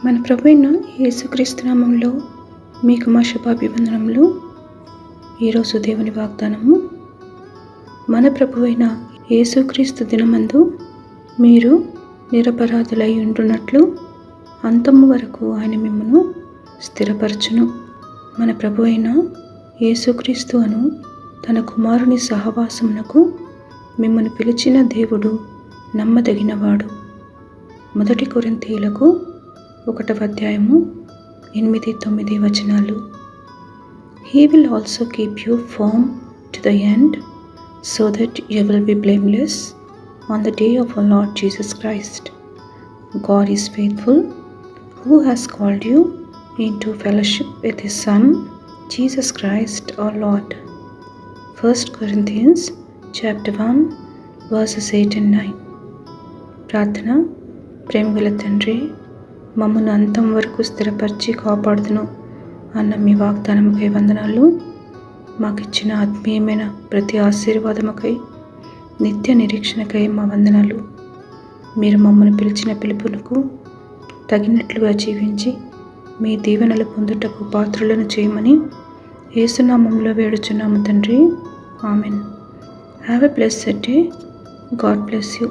మన ప్రభువైన యేసుక్రీస్తు నామములో మీకు మా శుభాభివందనములు. ఈరోజు దేవుని వాగ్దానము, మన ప్రభువైన యేసుక్రీస్తు దినమందు మీరు నిరపరాధులై ఉండునట్లు అంతము వరకు ఆయన మిమ్మును స్థిరపరచును. మన ప్రభువైన యేసుక్రీస్తు అను తన కుమారుని సహవాసమునకు మిమ్మును పిలిచిన దేవుడు నమ్మదగినవాడు. 1 కొరింథీయులకు 1వ అధ్యాయము 8-9 వచనాలు. He will also keep you firm to the end, so that you will be blameless on the day of our Lord Jesus Christ. God is faithful, who has called you into fellowship with His Son, Jesus Christ our Lord. 1 Corinthians chapter 1 verses 8 and 9. ప్రార్థన. ప్రేమగల తండ్రి, మమ్మను అంతం వరకు స్థిరపరిచి కాపాడుదును అన్న మీ వాగ్దానముకై వందనాలు. మాకిచ్చిన ఆత్మీయమైన ప్రతి ఆశీర్వాదముకై, నిత్య నిరీక్షణకై మా వందనాలు. మీరు మమ్మల్ని పిలిచిన పిలుపునకు తగినట్లుగా జీవించి మీ దీవెనలు పొందుటకు పాత్రులను చేయమని యేసునామములో వేడుచున్నాము తండ్రి. Amen. Have a blessed day. God bless you.